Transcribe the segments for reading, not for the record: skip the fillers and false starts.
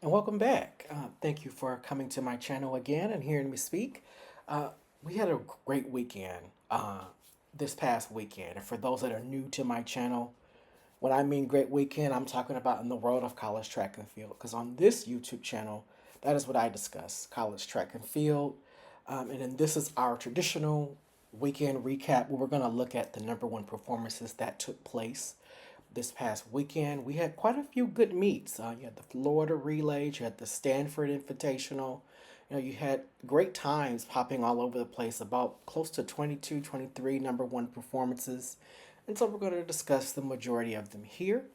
And welcome back. Thank you for coming to my channel again and hearing me speak. Uh, we had a great weekend this past weekend. And for those that are new to my channel, when I mean great weekend, I'm talking about in the world of college track and field. Because on this YouTube channel, that is what I discuss college track and field. And then this is our traditional weekend recap where we're going to look at the number one performances that took place this past weekend. We had quite a few good meets. You had the Florida Relays, you had the Stanford Invitational. You had great times popping all over the place, about close to 22, 23 number one performances. And so we're going to discuss the majority of them here.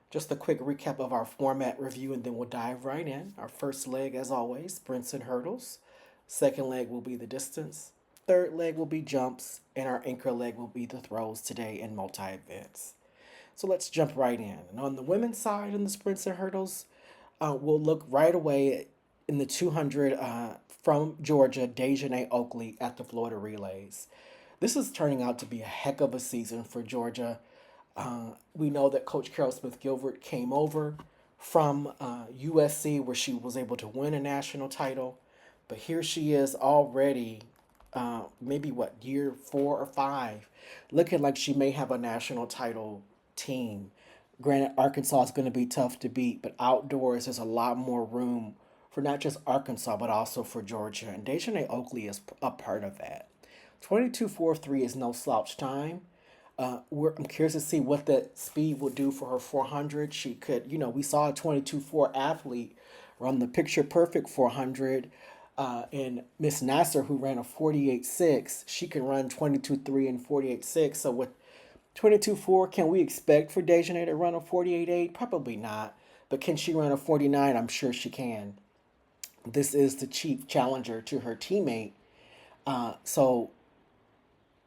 Just a quick recap of our format review, and then we'll dive right in. Our first leg, as always, sprints and hurdles. Second leg will be the distance. Third leg will be jumps. And our anchor leg will be the throws today in multi events. So let's jump right in. And on the women's side in the sprints and hurdles, we'll look right away in the 200 from Georgia, Dejanay Oakley at the Florida Relays. This is turning out to be a heck of a season for Georgia. We know that Coach Carol Smith Gilbert came over from USC where she was able to win a national title. But here she is already, maybe what, year 4 or 5, looking like she may have a national title team. Granted, Arkansas is going to be tough to beat, but outdoors there's a lot more room for not just Arkansas, but also for Georgia. And Dejanay Oakley is a part of that. 22.43 is no slouch time. I'm curious to see what that speed will do for her 400. She could, we saw a 22.4 athlete run the picture perfect 400. And Miss Nasser, who ran a 48.6, she can run 22.3 and 48.6. So with 22.4, can we expect for Dejanay to run a 48.8? Probably not. But can she run a 49? I'm sure she can. This is the chief challenger to her teammate. So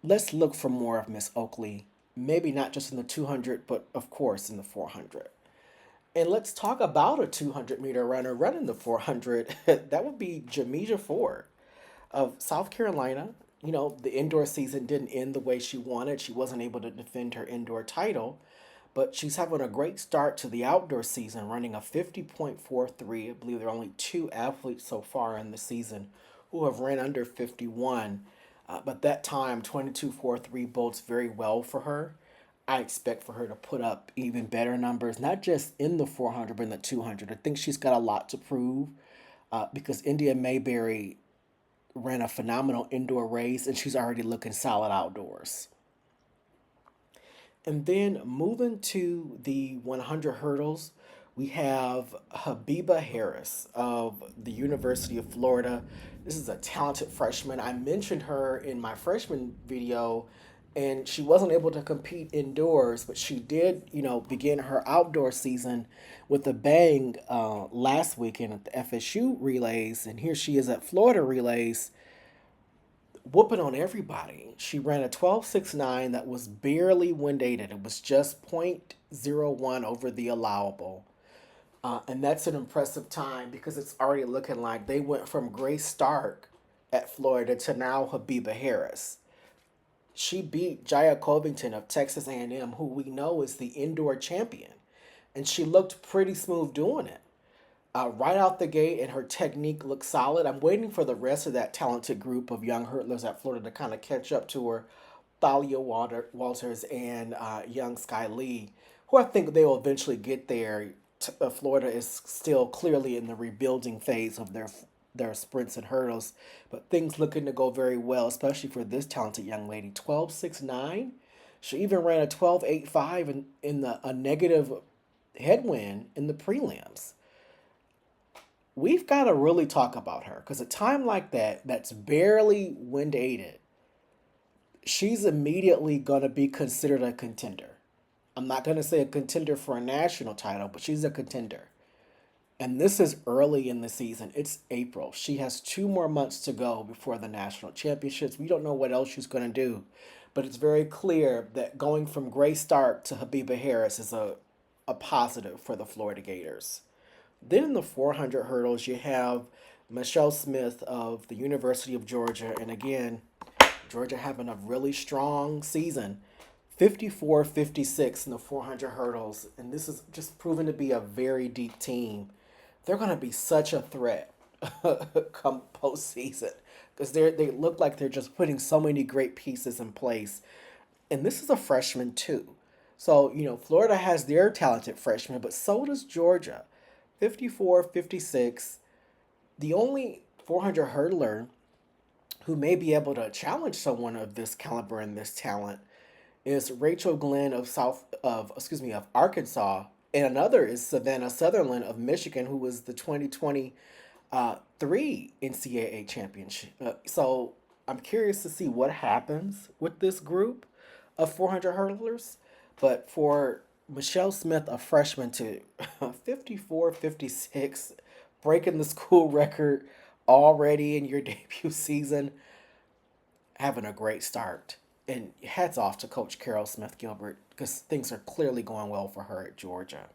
let's look for more of Miss Oakley. Maybe not just in the 200, but of course in the 400. And let's talk about a 200-meter runner running the 400. That would be Jamija Ford of South Carolina. The indoor season didn't end the way she wanted. She wasn't able to defend her indoor title, but she's having a great start to the outdoor season, running a 50.43. I believe there are only two athletes so far in the season who have ran under 51. But that time, 22.43 bodes very well for her. I expect for her to put up even better numbers, not just in the 400, but in the 200. I think she's got a lot to prove because India Mayberry ran a phenomenal indoor race and she's already looking solid outdoors. And then moving to the 100 hurdles, we have Habiba Harris of the University of Florida. This is a talented freshman. I mentioned her in my freshman video, and she wasn't able to compete indoors, but she did, begin her outdoor season with a bang last weekend at the FSU relays, and here she is at Florida relays whooping on everybody. She ran a 12.69 that was barely wind aided. It was just 0.01 over the allowable. And that's an impressive time because it's already looking like they went from Grace Stark at Florida to now Habiba Harris. She beat Jaya Covington of Texas A&M, who we know is the indoor champion. And she looked pretty smooth doing it. Right out the gate, and her technique looks solid. I'm waiting for the rest of that talented group of young hurdlers at Florida to kind of catch up to her. Thalia Walters and young Sky Lee, who I think they will eventually get there. Florida is still clearly in the rebuilding phase of their sprints and hurdles, but things looking to go very well, especially for this talented young lady. 12.69. She even ran a 12.85 in a negative headwind in the prelims. We've got to really talk about her because a time like that, that's barely wind aided, she's immediately going to be considered a contender. I'm not going to say a contender for a national title, but she's a contender. And this is early in the season. It's April. She has 2 more months to go before the national championships. We don't know what else she's going to do. But it's very clear that going from Grace Stark to Habiba Harris is a positive for the Florida Gators. Then in the 400 hurdles, you have Michelle Smith of the University of Georgia. And again, Georgia having a really strong season. 54.56 in the 400 hurdles. And this is just proven to be a very deep team they're going to be such a threat come postseason because they look like they're just putting so many great pieces in place. And this is a freshman too. So, Florida has their talented freshmen, but so does Georgia. 54, 56. The only 400 hurdler who may be able to challenge someone of this caliber and this talent is Rachel Glenn of Arkansas, and another is Savannah Sutherland of Michigan, who was the 2020 three NCAA championship. So I'm curious to see what happens with this group of 400 hurdlers. But for Michelle Smith, a freshman, to 54, 56, breaking the school record already in your debut season, having a great start. And hats off to Coach Carol Smith Gilbert because things are clearly going well for her at Georgia.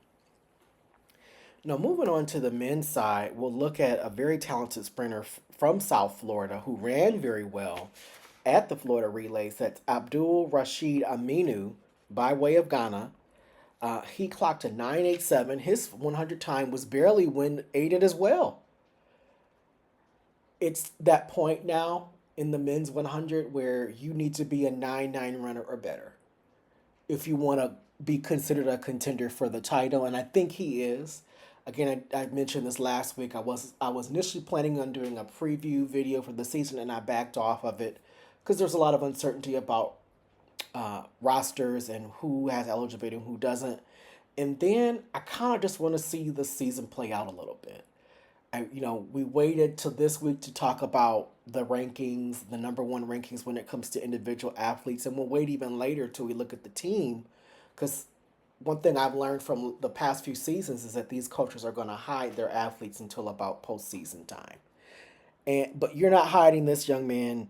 Now, moving on to the men's side, we'll look at a very talented sprinter from South Florida who ran very well at the Florida Relays. That's Abdul Rashid Aminu by way of Ghana. He clocked a 9.87. His 100 time was barely wind aided as well. It's that point now in the men's 100 where you need to be a 9.9 runner or better if you want to be considered a contender for the title, and I think he is. Again, I mentioned this last week. I was initially planning on doing a preview video for the season, and I backed off of it because there's a lot of uncertainty about rosters and who has eligibility and who doesn't. And then I kind of just want to see the season play out a little bit. We waited till this week to talk about the rankings, the number one rankings when it comes to individual athletes, and we'll wait even later till we look at the team, because one thing I've learned from the past few seasons is that these coaches are going to hide their athletes until about postseason time. But you're not hiding this young man.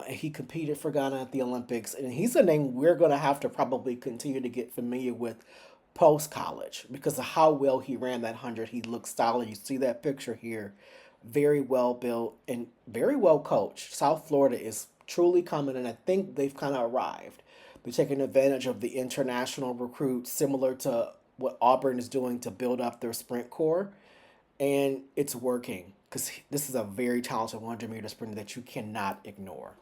He competed for Ghana at the Olympics, and he's a name we're going to have to probably continue to get familiar with post college because of how well he ran that 100. He looks solid. You see that picture here. Very well built and very well coached. South Florida is truly coming, and I think they've kind of arrived. They're taking advantage of the international recruits, similar to what Auburn is doing to build up their sprint core, and it's working because this is a very talented 100-meter sprinter that you cannot ignore.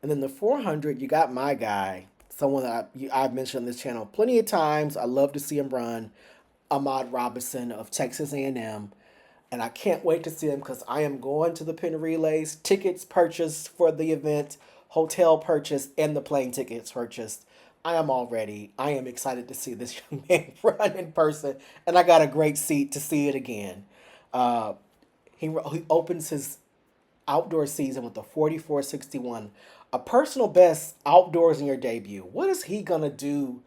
And then the 400, you got my guy, someone that I've mentioned on this channel plenty of times. I love to see him run, Ahmad Robinson of Texas A&M. And I can't wait to see him because I am going to the Penn Relays. Tickets purchased for the event, hotel purchased, and the plane tickets purchased. I am all ready. I am excited to see this young man run in person, and I got a great seat to see it again. He opens his outdoor season with a 44.61, a personal best outdoors in your debut. What is he gonna do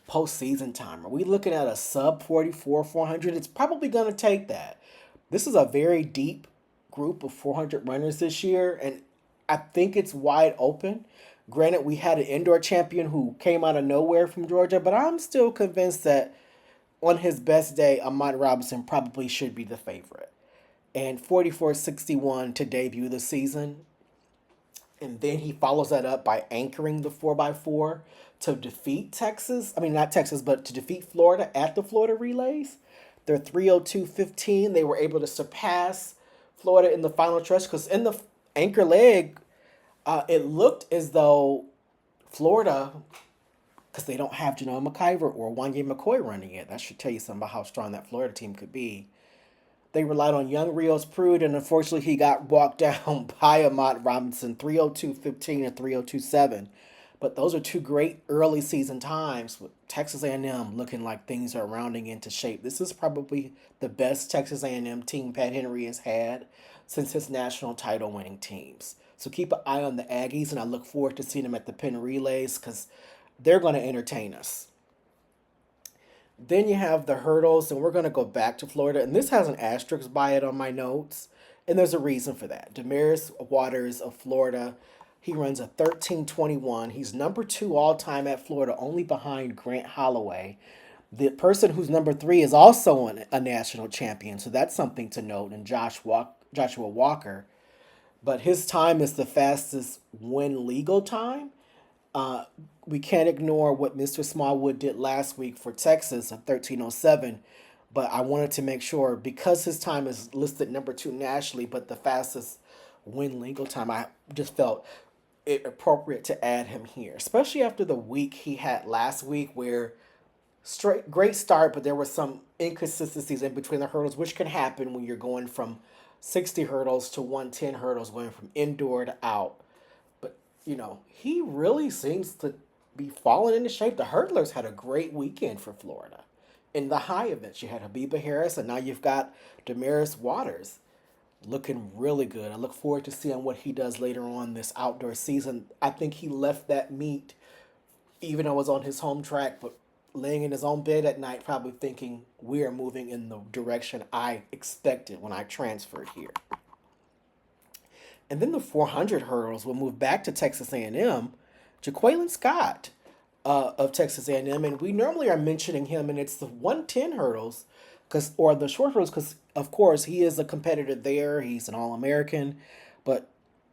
postseason time? Are we looking at a sub 44 400? It's probably gonna take that. This is a very deep group of 400 runners this year, and I think it's wide open. Granted, we had an indoor champion who came out of nowhere from Georgia, but I'm still convinced that on his best day, Ahmad Robinson probably should be the favorite. And 44.61 to debut the season. And then he follows that up by anchoring the 4x4 to defeat Texas. I mean, not Texas, but to defeat Florida at the Florida Relays. They're 3:02.15. They were able to surpass Florida in the final stretch because in the anchor leg, it looked as though Florida, because they don't have Janelle McIver or Wanye McCoy running it. That should tell you something about how strong that Florida team could be. They relied on young Rios Prude, and unfortunately he got walked down by Ahmad Robinson, 3:02.15 and 3:02.7. But those are two great early season times with Texas A&M looking like things are rounding into shape. This is probably the best Texas A&M team Pat Henry has had since his national title winning teams. So keep an eye on the Aggies, and I look forward to seeing them at the Penn Relays because they're going to entertain us. Then you have the hurdles, and we're going to go back to Florida. And this has an asterisk by it on my notes, and there's a reason for that. Damaris Waters of Florida, he runs a 13:21. He's number 2 all-time at Florida, only behind Grant Holloway. The person who's number 3 is also a national champion, so that's something to note, and Joshua Walker. But his time is the fastest when legal time. We can't ignore what Mr. Smallwood did last week for Texas, a 13:07. but I wanted to make sure because his time is listed number two nationally, but the fastest win legal time, I just felt it appropriate to add him here, especially after the week he had last week where straight great start, but there were some inconsistencies in between the hurdles, which can happen when you're going from 60 hurdles to 110 hurdles, going from indoor to out. But he really seems to be falling into shape. The hurdlers had a great weekend for Florida. In the high events, you had Habiba Harris, and now you've got Damaris Waters looking really good. I look forward to seeing what he does later on this outdoor season. I think he left that meet, even though it was on his home track, but laying in his own bed at night, probably thinking we are moving in the direction I expected when I transferred here. And then the 400 hurdles will move back to Texas A&M. Jaqueline Scott of Texas A&M, and we normally are mentioning him, and it's the 110 hurdles, or the short hurdles, because of course he is a competitor there. He's an All-American, but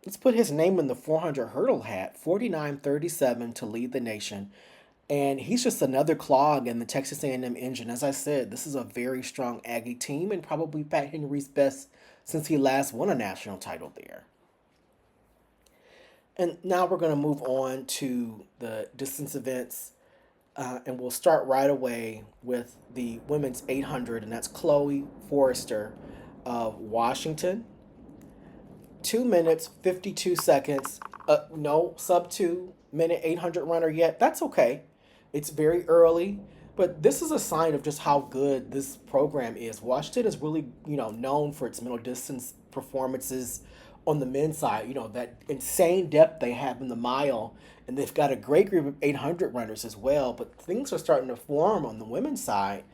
let's put his name in the 400 hurdle hat. 49:37 to lead the nation, and he's just another clog in the Texas A&M engine. As I said, this is a very strong Aggie team, and probably Pat Henry's best since he last won a national title there. And now we're going to move on to the distance events. And we'll start right away with the women's 800, and that's Chloe Forrester of Washington. 2 minutes, 52 seconds. No sub 2 minute 800 runner yet. That's okay. It's very early, but this is a sign of just how good this program is. Washington is really, known for its middle distance performances on the men's side. That insane depth they have in the mile, and they've got a great group of 800 runners as well. But things are starting to form on the women's side,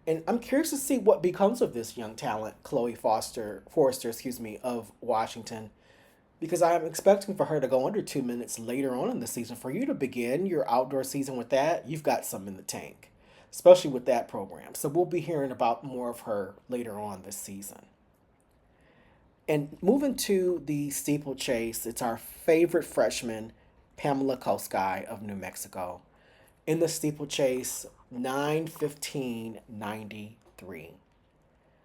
and I'm curious to see what becomes of this young talent, Chloe Forrester, of Washington, because I'm expecting for her to go under 2 minutes later on in the season. For you to begin your outdoor season with that, you've got some in the tank, especially with that program. So we'll be hearing about more of her later on this season. And moving to the steeplechase, it's our favorite freshman, Pamela Koskei of New Mexico. In the steeplechase, 9:15:93.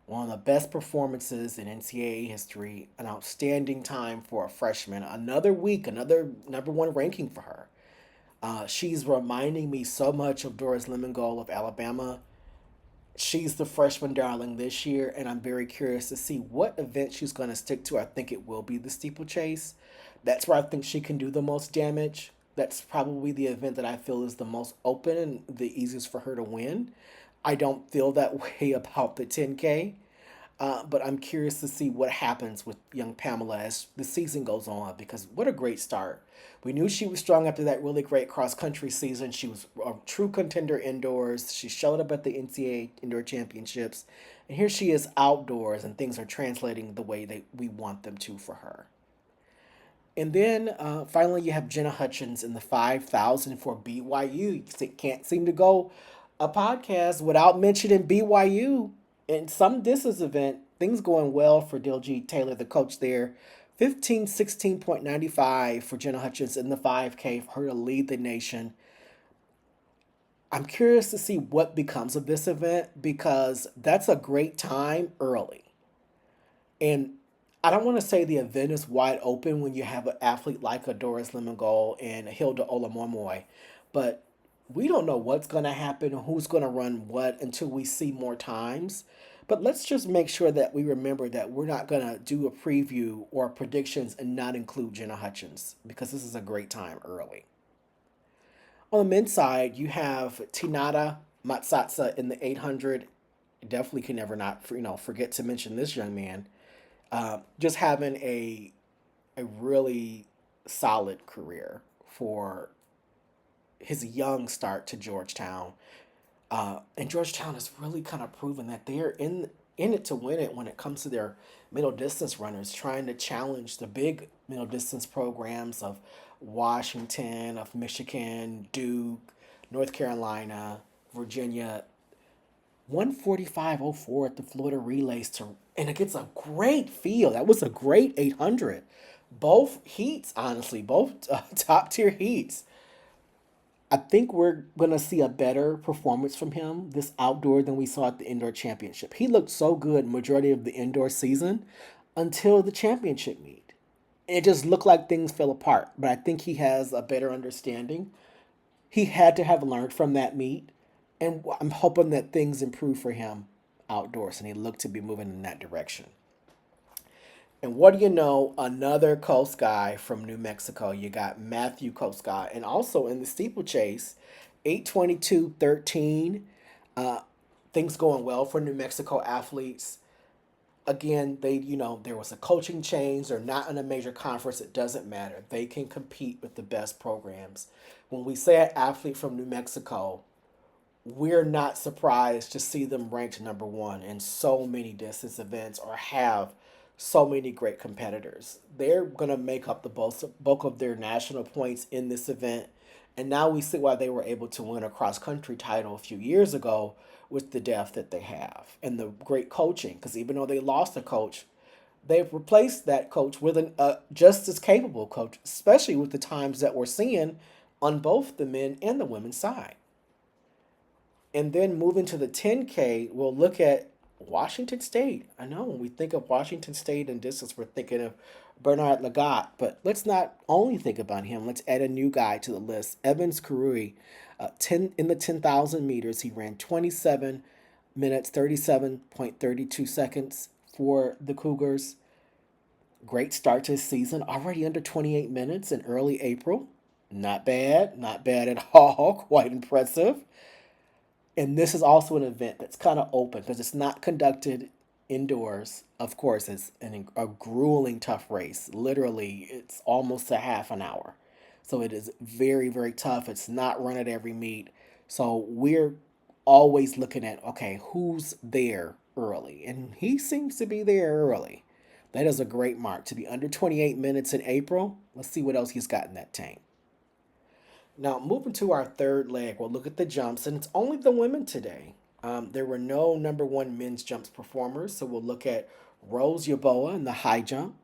One of the best performances in NCAA history, an outstanding time for a freshman. Another week, another number one ranking for her. She's reminding me so much of Doris Lemon-Gold of Alabama. She's the freshman darling this year, and I'm very curious to see what event she's going to stick to. I think it will be the steeplechase. That's where I think she can do the most damage. That's probably the event that I feel is the most open and the easiest for her to win. I don't feel that way about the 10K. But I'm curious to see what happens with young Pamela as the season goes on, because what a great start. We knew she was strong after that really great cross country season. She was a true contender indoors. She showed up at the NCAA Indoor Championships. And here she is outdoors, and things are translating the way that we want them to for her. And then finally, you have Jenna Hutchins in the 5,000 for BYU. You can't seem to go a podcast without mentioning BYU in some distance event. Things going well for Diljeet Taylor, the coach there. 15:16.95 for Jenna Hutchins in the 5K for her to lead the nation. I'm curious to see what becomes of this event, because that's a great time early. And I don't want to say the event is wide open when you have an athlete like a Doris Lemon-Gold and a Hilda Olamomoy, but we don't know what's going to happen, who's going to run what until we see more times. But let's just make sure that we remember that we're not going to do a preview or predictions and not include Jenna Hutchins, because this is a great time early. On the men's side, you have Tinata Matsatsa in the 800. Definitely can never not forget to mention this young man. Just having a really solid career for his young start to Georgetown. And Georgetown has really kind of proven that they're in it to win it when it comes to their middle distance runners, trying to challenge the big middle distance programs of Washington, of Michigan, Duke, North Carolina, Virginia. 1:45:04 at the Florida Relays and it gets a great field. That was a great 800. Both heats, honestly, both top tier heats. I think we're going to see a better performance from him this outdoor than we saw at the indoor championship. He looked so good majority of the indoor season until the championship meet. It just looked like things fell apart, but I think he has a better understanding. He had to have learned from that meet, and I'm hoping that things improve for him outdoors, and he looked to be moving in that direction. And what do you know? Another Coast guy from New Mexico. You got Matthew Coast guy, and also in the steeplechase, 8:22:13. Uh, things going well for New Mexico athletes. Again, there was a coaching change. They're not in a major conference. It doesn't matter. They can compete with the best programs. When we say an athlete from New Mexico, we're not surprised to see them ranked number one in so many distance events or have so many great competitors. They're going to make up the bulk of their national points in this event. And now we see why they were able to win a cross country title a few years ago with the depth that they have and the great coaching. Because even though they lost a coach, they've replaced that coach with a just as capable coach, especially with the times that we're seeing on both the men and the women's side. And then moving to the 10K, we'll look at Washington State. I know when we think of Washington State and distance, we're thinking of Bernard Lagat, but let's not only think about him. Let's add a new guy to the list. Evans Karui, 10 in the 10,000 meters, he ran 27 minutes 37.32 seconds for the Cougars. Great start to his season, already under 28 minutes in early April. Not bad, not bad at all. Quite impressive. And this is also an event that's kind of open because it's not conducted indoors. Of course, it's a grueling, tough race. Literally, it's almost a half an hour. So it is very, very tough. It's not run at every meet. So we're always looking at, okay, who's there early? And he seems to be there early. That is a great mark to be under 28 minutes in April. Let's see what else he's got in that tank. Now, moving to our third leg, we'll look at the jumps, and it's only the women today. There were no number one men's jumps performers, so we'll look at Rose Yaboa in the high jump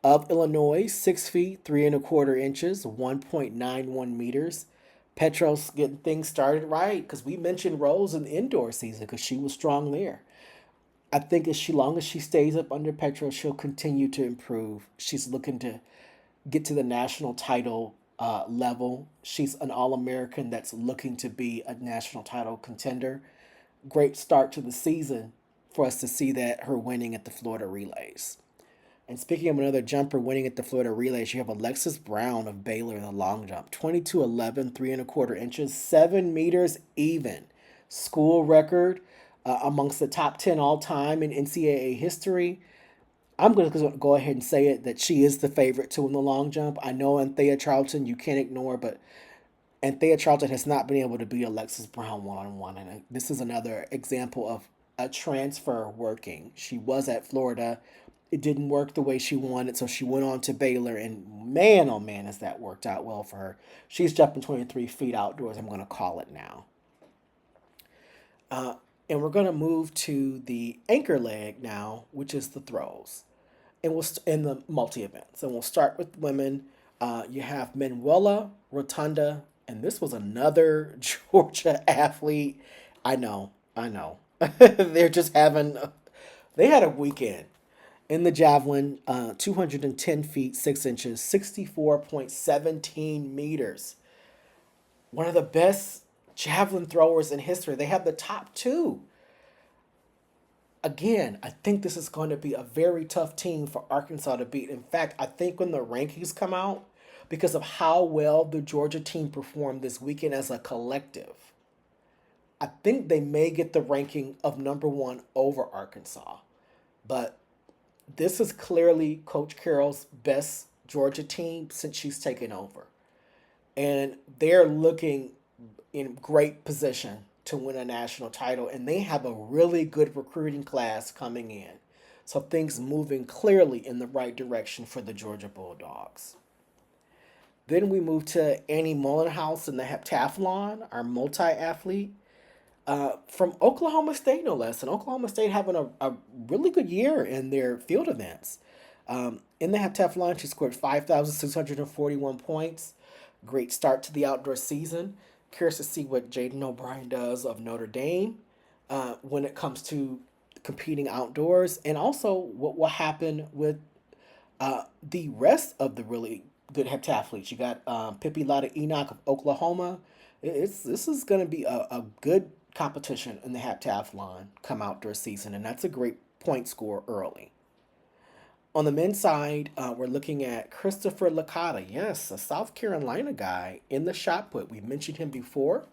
of Illinois, 6 feet 3 1/4 inches, 1.91 meters. Petros getting things started right because we mentioned Rose in the indoor season because she was strong there. I think as long as she stays up under Petros, she'll continue to improve. She's looking to get to the national title level. She's an All American that's looking to be a national title contender. Great start to the season for us to see that her winning at the Florida Relays. And speaking of another jumper winning at the Florida Relays, you have Alexis Brown of Baylor in the long jump. 22:11, 3 1/4 inches, 7 meters even. School record amongst the top 10 all time in NCAA history. I'm going to go ahead and say it that she is the favorite to win the long jump. I know Anthea Charlton you can't ignore, but Anthea Charlton has not been able to beat Alexis Brown one-on-one. And this is another example of a transfer working. She was at Florida. It didn't work the way she wanted, so she went on to Baylor. And man, oh man, has that worked out well for her. She's jumping 23 feet outdoors, I'm going to call it now. And we're going to move to the anchor leg now, which is the throws. And we'll in the multi events. And we'll start with women. You have Manuela Rotunda, and this was another Georgia athlete. I know. They're just they had a weekend in the javelin, 210 feet 6 inches, 64.17 meters. One of the best javelin throwers in history. They have the top two. Again, I think this is going to be a very tough team for Arkansas to beat. In fact, I think when the rankings come out, because of how well the Georgia team performed this weekend as a collective, I think they may get the ranking of number one over Arkansas. But this is clearly Coach Carroll's best Georgia team since she's taken over. And they're looking in great position to win a national title, and they have a really good recruiting class coming in. So things moving clearly in the right direction for the Georgia Bulldogs. Then we move to Annie Mullenhouse in the heptathlon, our multi-athlete from Oklahoma State, no less. And Oklahoma State having a really good year in their field events. In the heptathlon, she scored 5,641 points. Great start to the outdoor season. Curious to see what Jaden O'Brien does of Notre Dame when it comes to competing outdoors, and also what will happen with the rest of the really good heptathletes. You got Pippi Lotta Enoch of Oklahoma. This is going to be a good competition in the heptathlon come outdoor season, and that's a great point score early. On the men's side, we're looking at Christopher Licata. Yes, a South Carolina guy in the shot put. We mentioned him before.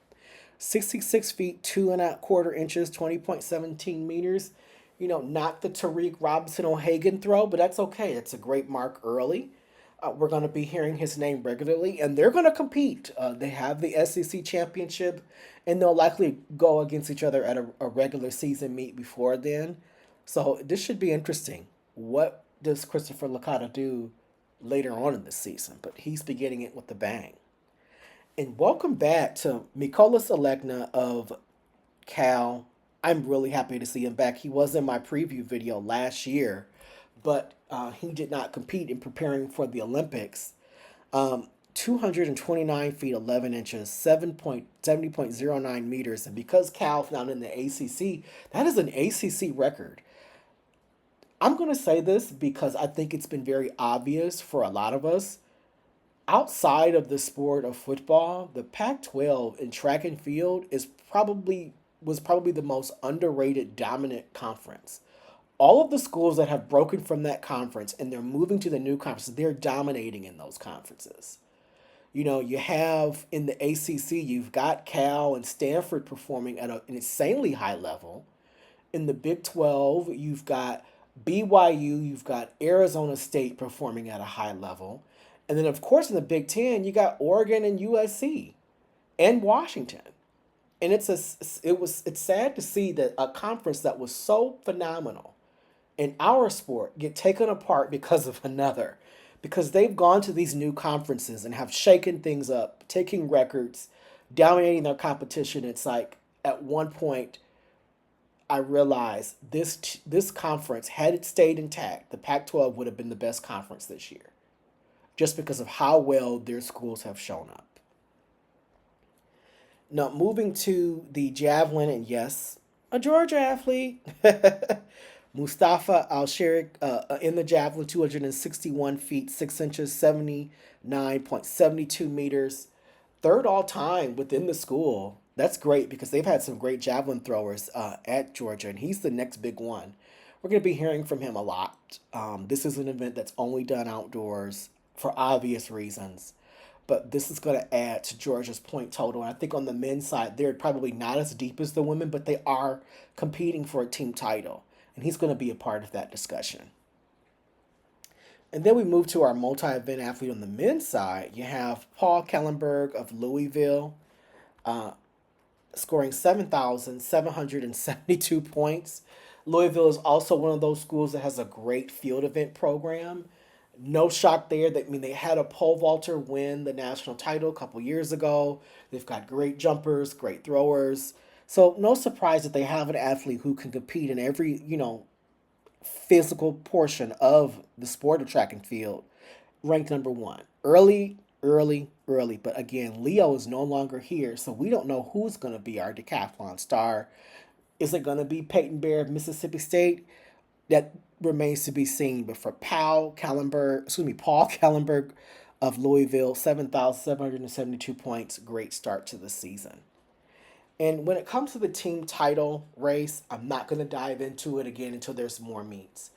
66 feet, 2.25 inches, 20.17 meters. You know, not the Tariq Robinson O'Hagan throw, but that's okay. It's a great mark early. We're going to be hearing his name regularly, and they're going to compete. They have the SEC championship, and they'll likely go against each other at a regular season meet before then. So this should be interesting. What does Christopher Licata do later on in the season? But he's beginning it with a bang. And welcome back to Mikolas Alegna of Cal. I'm really happy to see him back. He was in my preview video last year, but he did not compete in preparing for the Olympics. 229 feet 11 inches, 70.09 meters. And because Cal's not in the ACC, that is an ACC record. I'm going to say this because I think it's been very obvious for a lot of us. Outside of the sport of football, the Pac-12 in track and field was probably the most underrated dominant conference. All of the schools that have broken from that conference and they're moving to the new conferences, they're dominating in those conferences. You know, you have in the ACC, you've got Cal and Stanford performing at an insanely high level. In the Big 12, you've got BYU, you've got Arizona State performing at a high level. And then, of course, in the Big 10, you got Oregon and USC and Washington. And it's sad to see that a conference that was so phenomenal in our sport get taken apart because of another. Because they've gone to these new conferences and have shaken things up, taking records, dominating their competition. It's like at one point I realized this conference, had it stayed intact, the Pac-12 would have been the best conference this year, just because of how well their schools have shown up. Now, moving to the javelin, and yes, a Georgia athlete, Mustafa Al Sherik in the javelin, 261 feet, 6 inches, 79.72 meters. Third all time within the school. That's great because they've had some great javelin throwers at Georgia, and he's the next big one. We're going to be hearing from him a lot. This is an event that's only done outdoors for obvious reasons. But this is going to add to Georgia's point total. And I think on the men's side, they're probably not as deep as the women, but they are competing for a team title. And he's going to be a part of that discussion. And then we move to our multi-event athlete on the men's side. You have Paul Kellenberg of Louisville, scoring 7,772 points. Louisville is also one of those schools that has a great field event program. No shock there. They had a pole vaulter win the national title a couple years ago. They've got great jumpers, great throwers. So no surprise that they have an athlete who can compete in every, physical portion of the sport of track and field. Ranked number one. Early, early, early. But again, Leo is no longer here, so we don't know who's going to be our decathlon star. Is it going to be Peyton Bear of Mississippi State? That remains to be seen. But for Paul Kellenberg of Louisville, 7,772 points. Great start to the season. And when it comes to the team title race, I'm not going to dive into it again until there's more meets.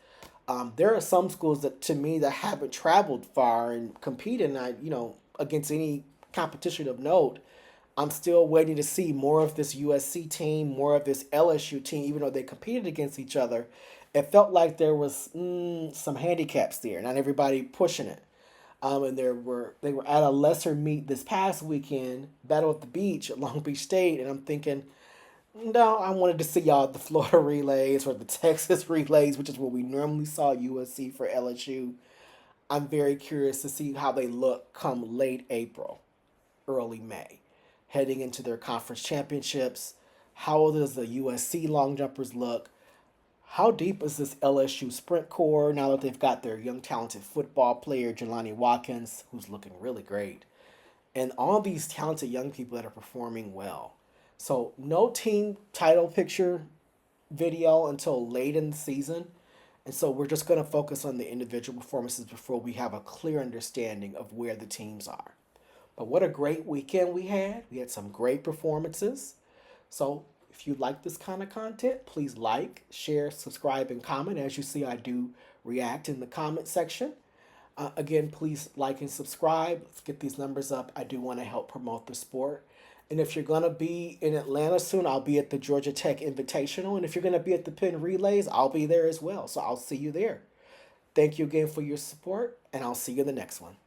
There are some schools that, to me, that haven't traveled far and competed, against any competition of note. I'm still waiting to see more of this USC team, more of this LSU team, even though they competed against each other. It felt like there was some handicaps there, not everybody pushing it. And they were at a lesser meet this past weekend, Battle at the Beach at Long Beach State, and I'm thinking, no, I wanted to see y'all at the Florida relays or the Texas relays, which is what we normally saw USC for LSU. I'm very curious to see how they look come late April, early May, heading into their conference championships. How does the USC long jumpers look? How deep is this LSU sprint core now that they've got their young talented football player, Jelani Watkins, who's looking really great? and all these talented young people that are performing well. So no team title picture video until late in the season. And so we're just going to focus on the individual performances before we have a clear understanding of where the teams are. But what a great weekend we had. We had some great performances. So if you like this kind of content, please like, share, subscribe, and comment. As you see, I do react in the comment section. Again, please like and subscribe. Let's get these numbers up. I do want to help promote the sport. And if you're going to be in Atlanta soon, I'll be at the Georgia Tech Invitational. And if you're going to be at the Penn Relays, I'll be there as well. So I'll see you there. Thank you again for your support, and I'll see you in the next one.